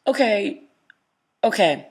Okay, okay.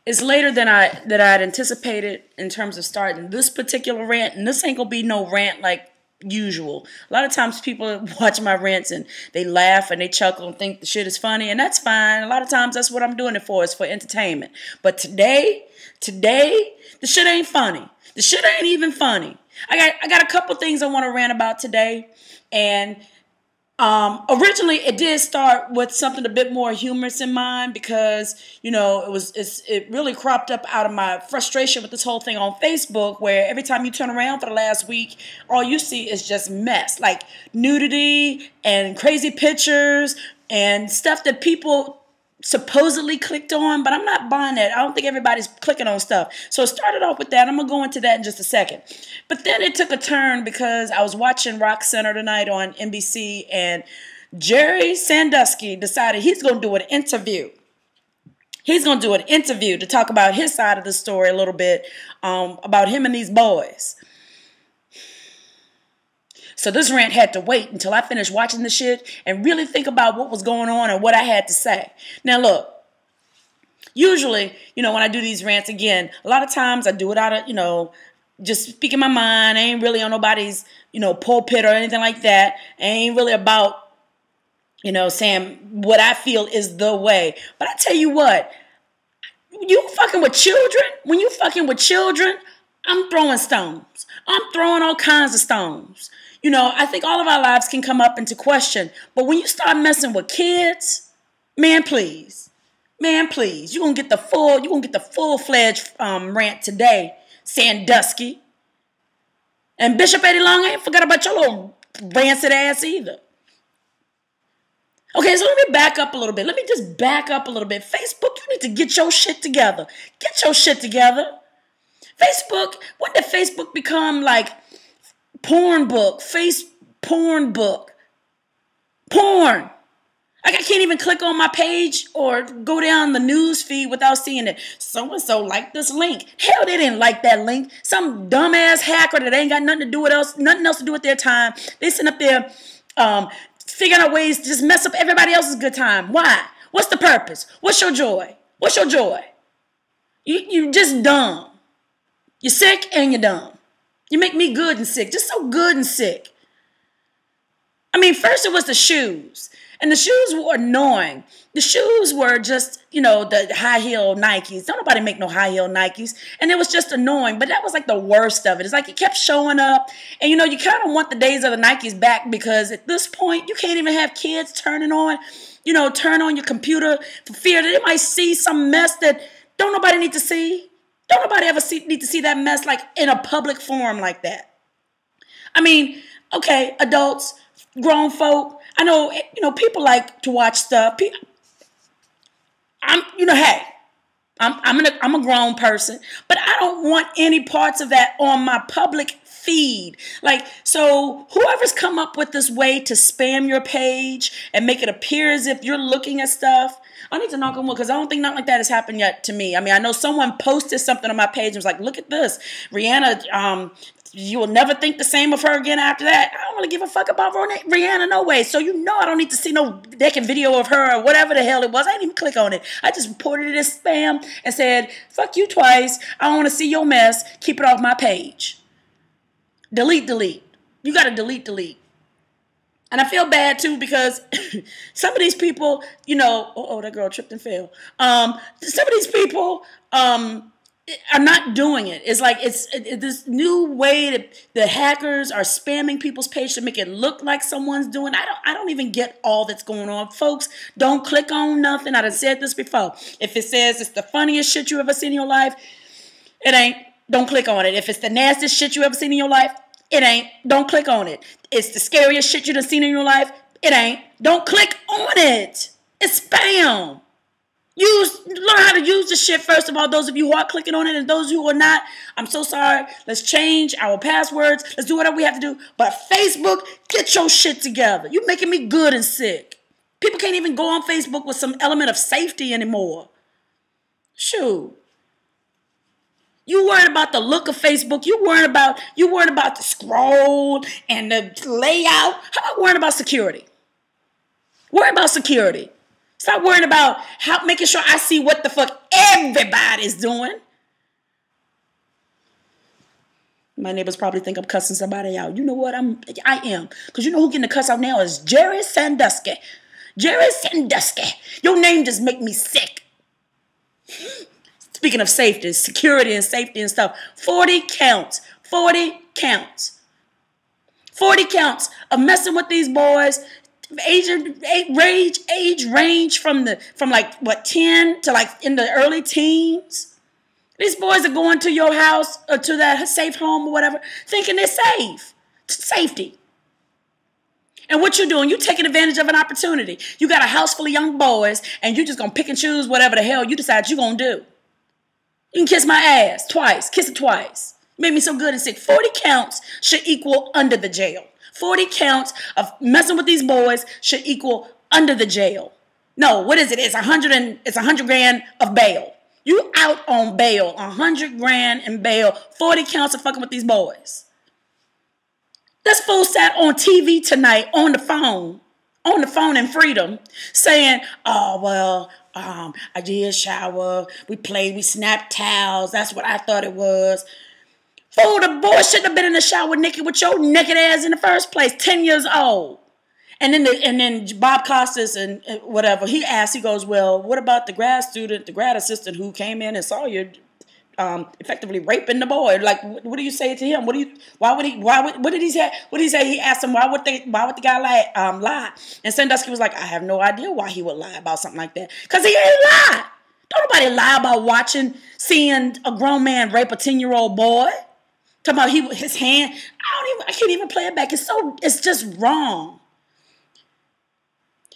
It's later than I'd anticipated in terms of starting this particular rant, and this ain't gonna be no rant like usual. A lot of times people watch my rants and they laugh and they chuckle and think the shit is funny, and that's fine. A lot of times that's what I'm doing it for, is for entertainment. But today, the shit ain't funny. The shit ain't even funny. I got a couple things I want to rant about today, and originally it did start with something a bit more humorous in mind, because, you know, it really cropped up out of my frustration with this whole thing on Facebook, where every time you turn around for the last week, all you see is just mess, like nudity and crazy pictures and stuff that people supposedly clicked on, but I'm not buying that. I don't think everybody's clicking on stuff. So it started off with that. I'm going to go into that in just a second. But then it took a turn because I was watching Rock Center tonight on NBC, and Jerry Sandusky decided he's going to do an interview. He's going to do an interview to talk about his side of the story a little bit, about him and these boys. So this rant had to wait until I finished watching the shit and really think about what was going on and what I had to say. Now look, usually, you know, when I do these rants, again, a lot of times I do it out of, you know, just speaking my mind. I ain't really on nobody's, you know, pulpit or anything like that. I ain't really about, you know, saying what I feel is the way. But I tell you what, you fucking with children, when you fucking with children, I'm throwing stones. I'm throwing all kinds of stones. You know, I think all of our lives can come up into question. But when you start messing with kids, man, please. Man, please. You're going to get the full-fledged rant today, Sandusky. And Bishop Eddie Long, I ain't forgot about your little rancid ass either. Okay, so let me back up a little bit. Let me just back up a little bit. Facebook, you need to get your shit together. Get your shit together. Facebook, when did Facebook become like porn book, porn book, porn? Like, I can't even click on my page or go down the news feed without seeing it. So-and-so liked this link. Hell, they didn't like that link. Some dumbass hacker that ain't got nothing else to do with their time. They sitting up there figuring out ways to just mess up everybody else's good time. Why? What's the purpose? What's your joy? What's your joy? You just dumb. You're sick and you're dumb. You make me good and sick. Just so good and sick. I mean, first it was the shoes. And the shoes were annoying. The shoes were just, you know, the high heel Nikes. Don't nobody make no high heel Nikes. And it was just annoying. But that was like the worst of it. It's like it kept showing up. And, you know, you kind of want the days of the Nikes back, because at this point, you can't even have kids turn on your computer for fear that they might see some mess that don't nobody need to see. Don't nobody ever need to see that mess like in a public forum like that. I mean, okay, adults, grown folk. I know, you know, people like to watch stuff. I'm a grown person, but I don't want any parts of that on my public feed. Like, so whoever's come up with this way to spam your page and make it appear as if you're looking at stuff, I need to knock on wood, because I don't think nothing like that has happened yet to me. I mean, I know someone posted something on my page and was like, look at this. Rihanna, you will never think the same of her again after that. I don't really give a fuck about Rihanna no way. So you know I don't need to see no naked video of her or whatever the hell it was. I didn't even click on it. I just reported it as spam and said, fuck you twice. I don't want to see your mess. Keep it off my page. Delete. You got to delete. And I feel bad, too, because some of these people, you know, oh, that girl tripped and fell. Some of these people are not doing it. It's like it's this new way that the hackers are spamming people's page to make it look like someone's doing. I don't even get all that's going on. Folks, don't click on nothing. I done said this before. If it says it's the funniest shit you ever seen in your life, it ain't. Don't click on it. If it's the nastiest shit you ever seen in your life, it ain't. Don't click on it. It's the scariest shit you done seen in your life. It ain't. Don't click on it. It's spam. Learn how to use the shit, first of all, those of you who are clicking on it, and those who are not, I'm so sorry. Let's change our passwords. Let's do whatever we have to do. But Facebook, get your shit together. You're making me good and sick. People can't even go on Facebook with some element of safety anymore. Shoot. You worried about the look of Facebook. You worried about the scroll and the layout. How about worrying about security? Worry about security. Stop worrying about making sure I see what the fuck everybody's doing. My neighbors probably think I'm cussing somebody out. You know what? I am. Because you know who getting the cuss out now is Jerry Sandusky. Jerry Sandusky. Your name just make me sick. Speaking of safety, security and safety and stuff. 40 counts. 40 counts. 40 counts of messing with these boys. Age range from like what 10 to like in the early teens. These boys are going to your house or to that safe home or whatever, thinking they're safe. Safety. And what you're doing, you're taking advantage of an opportunity. You got a house full of young boys, and you're just going to pick and choose whatever the hell you decide you're going to do. You can kiss my ass twice. Kiss it twice. Made me so good and sick. 40 counts should equal under the jail. 40 counts of messing with these boys should equal under the jail. No, what is it? It's 100 grand of bail. You out on bail, 100 grand in bail, 40 counts of fucking with these boys. This fool sat on TV tonight on the phone in Freedom, saying, oh, well, I did shower, we snapped towels, that's what I thought it was. Fool, the boy shouldn't have been in the shower naked with your naked ass in the first place, 10 years old. And then Bob Costas and whatever, he asked, he goes, well, what about the grad assistant who came in and saw you effectively raping the boy? Like, what do you say to him? What did he say? He asked him, why would the guy lie? And Sandusky was like, I have no idea why he would lie about something like that. Because he ain't lie. Don't nobody lie about seeing a grown man rape a 10-year-old boy. Talking about his hand. I can't even play it back. It's just wrong.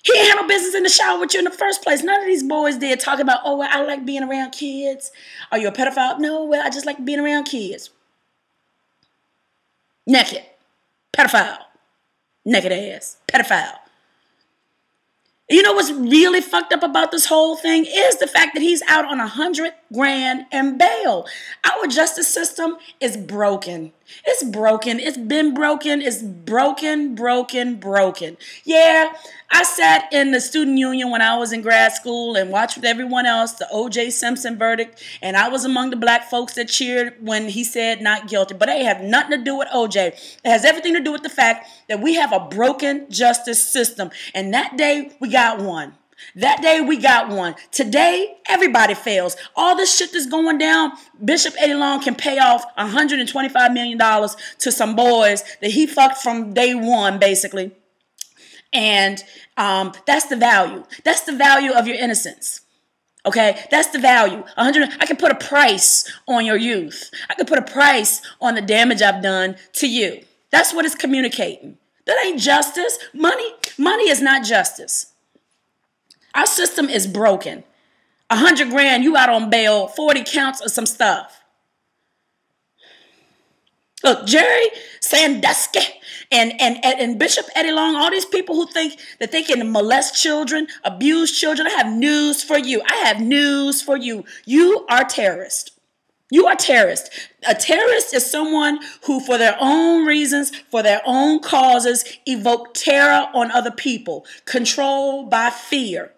He ain't had no business in the shower with you in the first place. None of these boys did, talking about, oh, well, I like being around kids. Are you a pedophile? No, well, I just like being around kids. Naked. Pedophile. Naked ass. Pedophile. You know what's really fucked up about this whole thing is the fact that he's out on 100 grand in bail. Our justice system is broken. It's broken. It's been broken. It's broken. Yeah, I sat in the student union when I was in grad school and watched with everyone else the O.J. Simpson verdict, and I was among the black folks that cheered when he said not guilty. But it had nothing to do with O.J. It has everything to do with the fact that we have a broken justice system, and that day we got one. Today, everybody fails. All this shit that's going down, Bishop Eddie Long can pay off $125 million to some boys that he fucked from day one, basically. And that's the value. That's the value of your innocence. Okay, that's the value. I can put a price on your youth. I can put a price on the damage I've done to you. That's what it's communicating. That ain't justice. Money is not justice. Our system is broken. 100 grand, you out on bail, 40 counts of some stuff. Look, Jerry Sandusky and Bishop Eddie Long, all these people who think that they can molest children, abuse children, I have news for you. You are terrorist. You are terrorist. A terrorist is someone who, for their own reasons, for their own causes, evoke terror on other people, controlled by fear.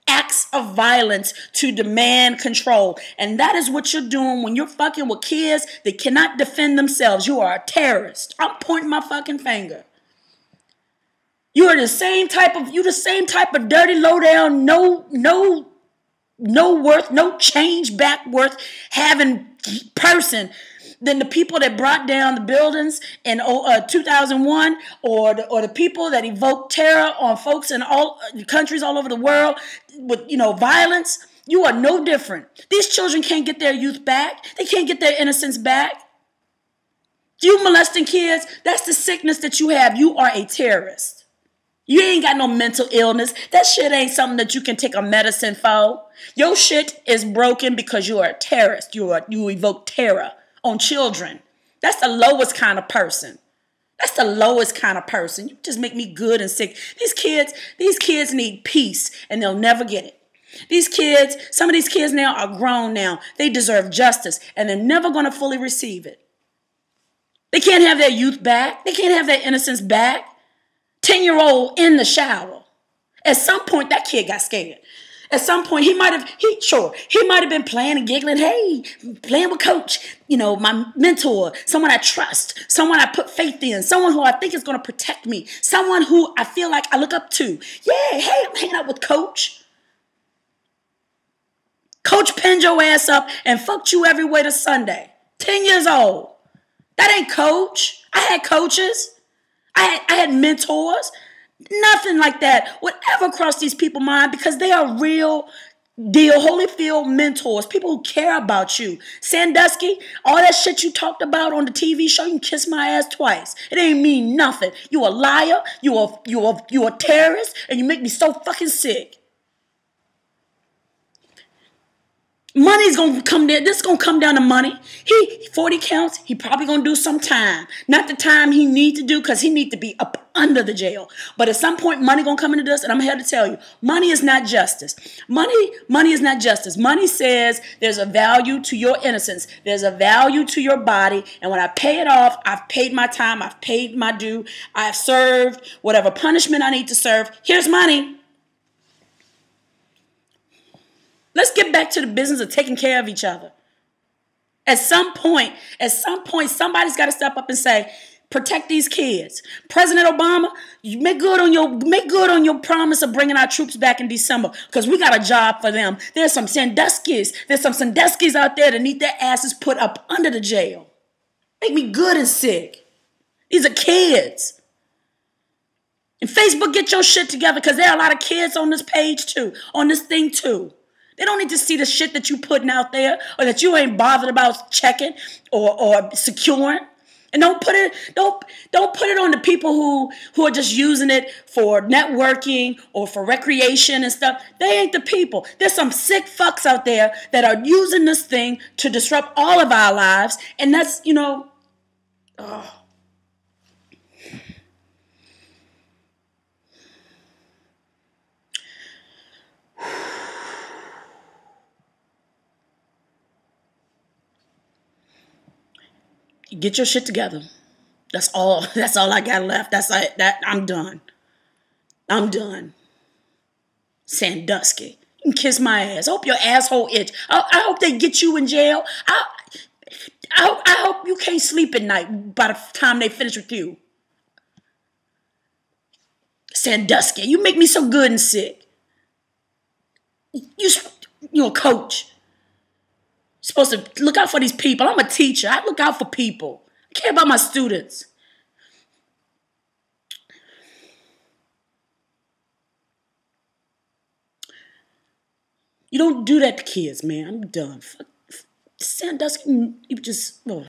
Acts of violence to demand control. And that is what you're doing when you're fucking with kids that cannot defend themselves. You are a terrorist. I'm pointing my fucking finger. You're the same type of dirty, low down, no worth, no change back worth having person than the people that brought down the buildings in 2001 or the people that evoked terror on folks in all countries all over the world with, violence. You are no different. These children can't get their youth back. They can't get their innocence back. You molesting kids, that's the sickness that you have. You are a terrorist. You ain't got no mental illness. That shit ain't something that you can take a medicine for. Your shit is broken because you are a terrorist. You evoke terror on children. That's the lowest kind of person. You just make me good and sick. These kids need peace and they'll never get it. Some of these kids now are grown now. They deserve justice and they're never going to fully receive it. They can't have their youth back. They can't have their innocence back. 10-year-old in the shower. At some point, that kid got scared. At some point, he might have been playing and giggling. Hey, playing with coach, my mentor, someone I trust, someone I put faith in, someone who I think is going to protect me, someone who I feel like I look up to. Yeah, hey, I'm hanging out with coach. Coach pinned your ass up and fucked you every way to Sunday. 10 years old. That ain't coach. I had coaches. I had mentors. Nothing like that would ever cross these people's mind because they are real deal, Holyfield mentors, people who care about you. Sandusky, all that shit you talked about on the TV show, you can kiss my ass twice. It ain't mean nothing. You a liar, you a terrorist, and you make me so fucking sick. Money's gonna come there. This is gonna come down to money. He 40 counts. He probably gonna do some time. Not the time he need to do because he need to be up under the jail. But at some point, money gonna come into this, and I'm here to tell you, money is not justice. Money is not justice. Money says there's a value to your innocence. There's a value to your body, and when I pay it off, I've paid my time. I've paid my due. I've served whatever punishment I need to serve. Here's money. Let's get back to the business of taking care of each other. At some point, somebody's got to step up and say, protect these kids. President Obama, you make good on your promise of bringing our troops back in December because we got a job for them. There's some Sanduskys out there that need their asses put up under the jail. Make me good and sick. These are kids. And Facebook, get your shit together because there are a lot of kids on this page too, on this thing too. They don't need to see the shit that you putting out there or that you ain't bothered about checking or securing. And don't put it on the people who are just using it for networking or for recreation and stuff. They ain't the people. There's some sick fucks out there that are using this thing to disrupt all of our lives. And that's, get your shit together. That's all I got left. I'm done. Sandusky. You can kiss my ass. I hope your asshole itch. I hope they get you in jail. I hope you can't sleep at night by the time they finish with you. Sandusky, you make me so good and sick. You're a coach. You're supposed to look out for these people. I'm a teacher. I look out for people. I care about my students. You don't do that to kids, man. I'm done. Sandusky, you just... Oh.